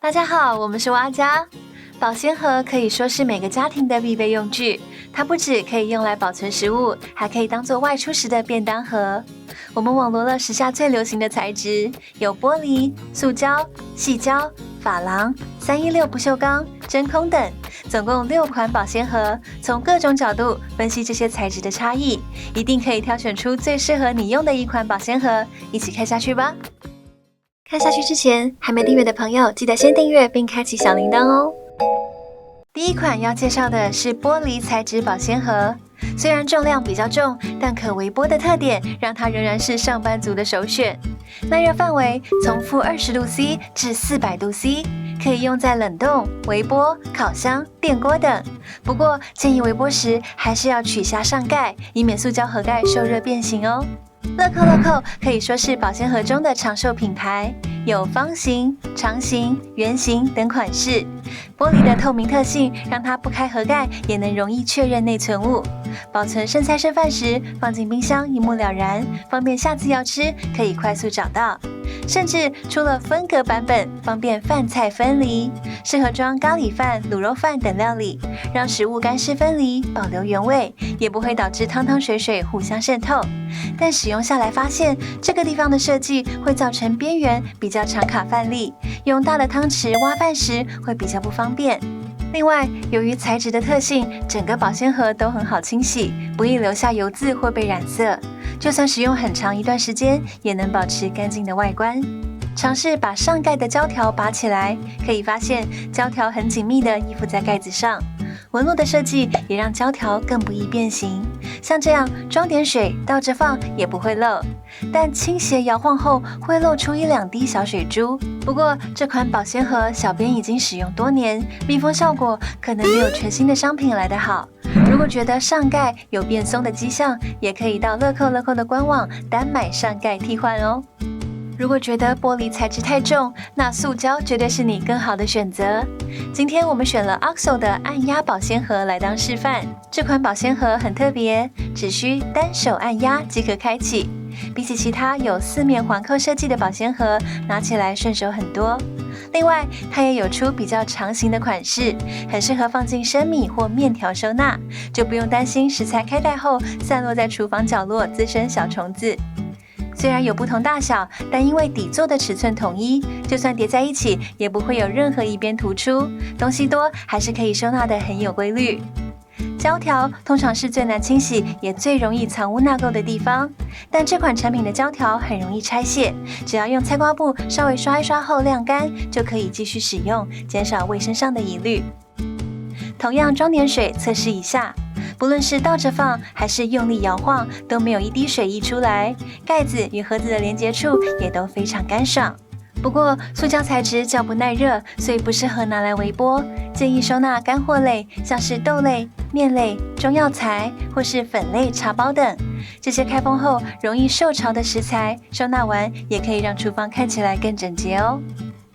大家好，我们是蛙家。保鲜盒可以说是每个家庭的必备用具，它不只可以用来保存食物，还可以当做外出时的便当盒。我们网罗了时下最流行的材质，有玻璃、塑胶、矽胶、珐琅、316不锈钢、真空等，总共6款保鲜盒，从各种角度分析这些材质的差异，一定可以挑选出最适合你用的一款保鲜盒。一起看下去吧。看下去之前，还没订阅的朋友，记得先订阅并开启小铃铛哦。第一款要介绍的是玻璃材质保鲜盒，虽然重量比较重，但可微波的特点让它仍然是上班族的首选。耐热范围从-20°C 至400°C， 可以用在冷冻、微波、烤箱、电锅等。不过建议微波时还是要取下上盖，以免塑胶盒盖受热变形哦。乐扣可以说是保鲜盒中的长寿品牌，有方形、长形、圆形等款式。玻璃的透明特性让它不开盒盖也能容易确认内存物，保存剩菜剩饭时放进冰箱一目了然，方便下次要吃可以快速找到。甚至出了分隔版本，方便饭菜分离，适合装咖喱饭、卤肉饭等料理，让食物干湿分离，保留原味，也不会导致汤汤水水互相渗透。但使用下来发现，这个地方的设计会造成边缘比较常卡饭粒，用大的汤匙挖饭时会比较不方便。另外，由于材质的特性，整个保鲜盒都很好清洗，不易留下油渍或被染色，就算使用很长一段时间，也能保持干净的外观。尝试把上盖的胶条拔起来，可以发现胶条很紧密地依附在盖子上，纹路的设计也让胶条更不易变形。像这样装点水倒着放也不会漏，但倾斜摇晃后会漏出1-2滴小水珠。不过这款保鲜盒小编已经使用多年，密封效果可能没有全新的商品来得好。如果觉得上盖有变松的迹象，也可以到乐扣的官网单买上盖替换哦。如果觉得玻璃材质太重，那塑胶绝对是你更好的选择。今天我们选了 OXO 的按压保鲜盒来当示范。这款保鲜盒很特别，只需单手按压即可开启，比起其他有4面环扣设计的保鲜盒，拿起来顺手很多。另外，它也有出比较长形的款式，很适合放进生米或面条收纳，就不用担心食材开袋后散落在厨房角落滋生小虫子。虽然有不同大小，但因为底座的尺寸统一，就算叠在一起也不会有任何一边突出，东西多还是可以收纳得很有规律。胶条通常是最难清洗也最容易藏污纳垢的地方，但这款产品的胶条很容易拆卸，只要用菜瓜布稍微刷一刷后晾干，就可以继续使用，减少卫生上的疑虑。同样装点水测试一下，不论是倒着放还是用力摇晃，都没有一滴水溢出来，盖子与盒子的连接处也都非常干爽。不过塑胶材质较不耐热，所以不适合拿来微波，建议收纳干货类，像是豆类、面类、中药材或是粉类、茶包等。这些开封后容易受潮的食材，收纳完也可以让厨房看起来更整洁哦。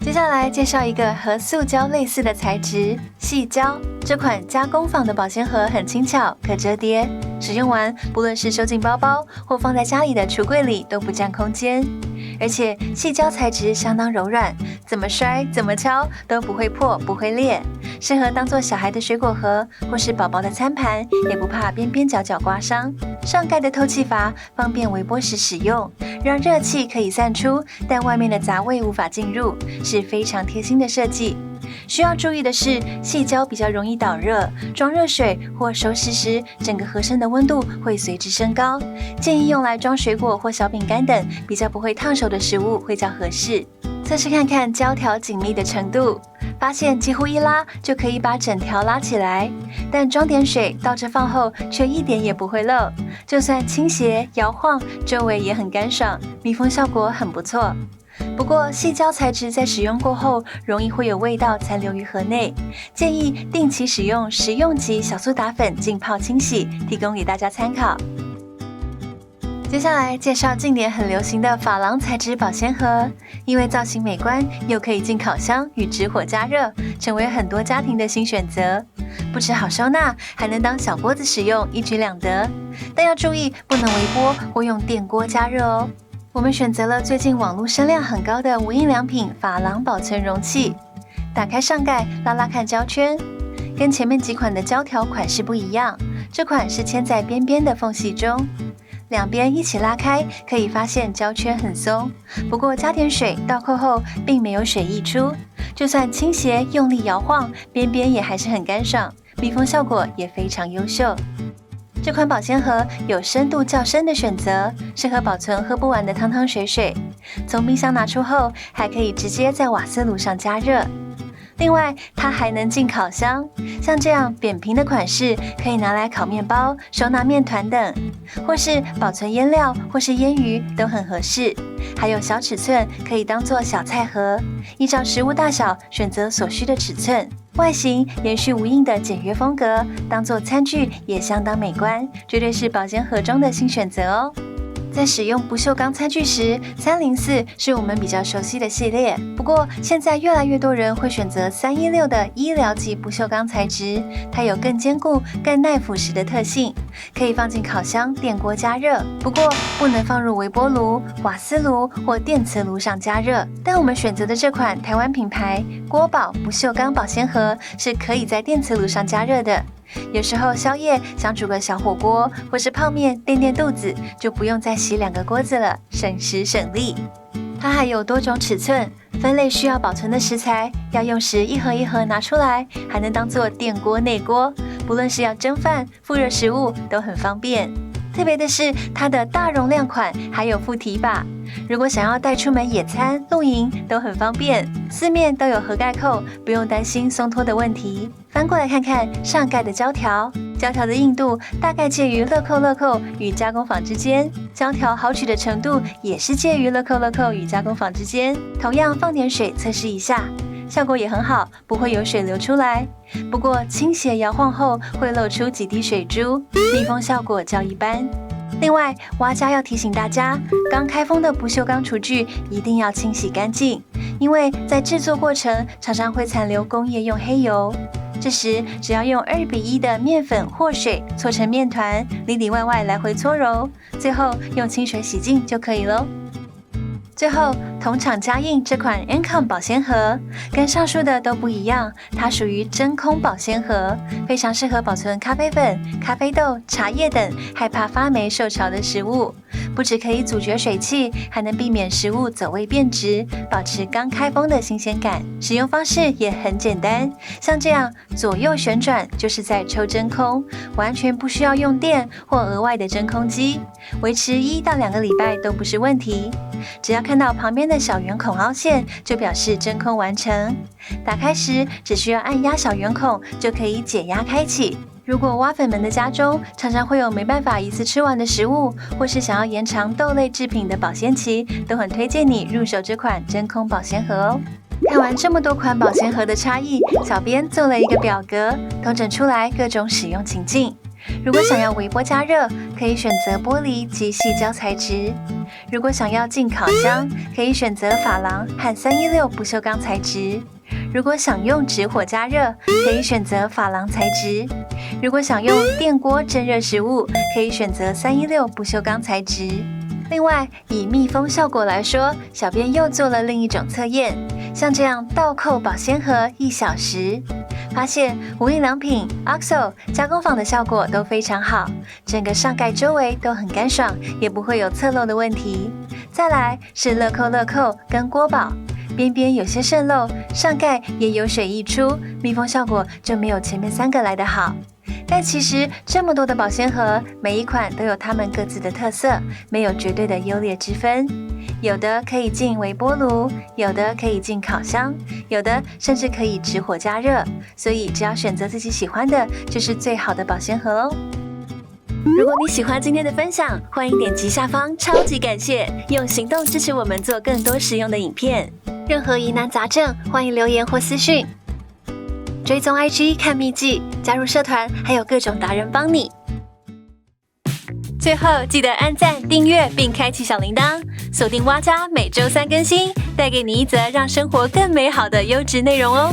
接下来介绍一个和塑胶类似的材质——矽胶。这款加工坊的保鲜盒很轻巧，可折叠，使用完不论是收进包包或放在家里的橱柜里都不占空间。而且矽胶材质相当柔软，怎么摔怎么敲都不会破不会裂，适合当做小孩的水果盒或是宝宝的餐盘，也不怕边边角角刮伤。上盖的透气阀方便微波时使用，让热气可以散出，但外面的杂味无法进入，是非常贴心的设计。需要注意的是，矽胶比较容易导热，装热水或熟食时，整个盒身的温度会随之升高。建议用来装水果或小饼干等比较不会烫手的食物会较合适。测试看看胶条紧密的程度，发现几乎一拉就可以把整条拉起来，但装点水倒着放后却一点也不会漏，就算倾斜摇晃，周围也很干爽，密封效果很不错。不过矽胶材质在使用过后容易会有味道残留于盒内，建议定期使用食用级小苏打粉浸泡清洗，提供给大家参考。接下来介绍近年很流行的珐琅材质保鲜盒，因为造型美观，又可以进烤箱与直火加热，成为很多家庭的新选择。不只好收纳，还能当小锅子使用，一举两得。但要注意，不能微波或用电锅加热哦。我们选择了最近网络声量很高的无印良品珐琅保存容器，打开上盖，拉拉看胶圈，跟前面几款的胶条款式不一样，这款是嵌在边边的缝隙中，两边一起拉开，可以发现胶圈很松，不过加点水倒扣后并没有水溢出，就算倾斜用力摇晃，边边也还是很干爽，密封效果也非常优秀。这款保鲜盒有深度较深的选择，适合保存喝不完的汤汤水水。从冰箱拿出后，还可以直接在瓦斯炉上加热。另外，它还能进烤箱，像这样扁平的款式可以拿来烤面包、收纳面团等，或是保存腌料或是腌鱼都很合适。还有小尺寸可以当做小菜盒，依照食物大小选择所需的尺寸。外形延续无印的简约风格，当做餐具也相当美观，绝对是保鲜盒中的新选择哦。在使用不锈钢餐具时，304是我们比较熟悉的系列。不过，现在越来越多人会选择316的医疗级不锈钢材质，它有更坚固、更耐腐蚀的特性，可以放进烤箱、电锅加热。不过，不能放入微波炉、瓦斯炉或电磁炉上加热。但我们选择的这款台湾品牌锅宝不锈钢保鲜盒是可以在电磁炉上加热的。有时候宵夜想煮个小火锅或是泡面垫垫肚子，就不用再洗2个锅子了，省时省力。它还有多种尺寸，分类需要保存的食材，要用时一盒一盒拿出来，还能当做电锅内锅，不论是要蒸饭、复热食物都很方便。特别的是，它的大容量款还有附提把，如果想要带出门野餐、露营都很方便。四面都有盒盖扣，不用担心松脱的问题。翻过来看看上盖的胶条，胶条的硬度大概介于乐扣与加工坊之间，胶条好取的程度也是介于乐扣与加工坊之间。同样放点水测试一下，效果也很好，不会有水流出来。不过倾斜摇晃后会露出几滴水珠，密封效果较一般。另外，蛙家要提醒大家，刚开封的不锈钢厨具一定要清洗干净，因为在制作过程常常会残留工业用黑油。这时只要用2:1的面粉或水搓成面团，里里外外来回搓揉，最后用清水洗净就可以咯。最后，同厂家印这款 Encom 保鲜盒跟上述的都不一样，它属于真空保鲜盒，非常适合保存咖啡粉、咖啡豆、茶叶等害怕发霉受潮的食物。不只可以阻绝水汽，还能避免食物走味变质，保持刚开封的新鲜感。使用方式也很简单，像这样左右旋转就是在抽真空，完全不需要用电或额外的真空机，维持1到2个礼拜都不是问题。只要看到旁边的小圆孔凹陷，就表示真空完成。打开时只需要按压小圆孔就可以解压开启。如果蛙粉们的家中常常会有没办法一次吃完的食物，或是想要延长豆类制品的保鲜期，都很推荐你入手这款真空保鲜盒哦。看完这么多款保鲜盒的差异，小编做了一个表格，统整出来各种使用情境。如果想要微波加热，可以选择玻璃及矽胶材质；如果想要进烤箱，可以选择珐琅和316不锈钢材质；如果想用直火加热，可以选择珐琅材质；如果想用电锅蒸热食物，可以选择316不锈钢材质。另外，以密封效果来说，小编又做了另一种测验，像这样倒扣保鲜盒1小时，发现无印良品、OXO、加工坊的效果都非常好，整个上盖周围都很干爽，也不会有侧漏的问题。再来是乐扣跟锅宝，边边有些渗漏，上盖也有水溢出，密封效果就没有前面3个来得好。但其实这么多的保鲜盒，每一款都有它们各自的特色，没有绝对的优劣之分。有的可以进微波炉，有的可以进烤箱，有的甚至可以直火加热，所以只要选择自己喜欢的，就是最好的保鲜盒哦。如果你喜欢今天的分享，欢迎点击下方超级感谢，用行动支持我们做更多实用的影片。任何疑难杂症，欢迎留言或私讯。追踪 IG 看秘籍，加入社团，还有各种达人帮你。最后记得按赞、订阅并开启小铃铛，锁定蛙家每周3更新，带给你一则让生活更美好的优质内容哦。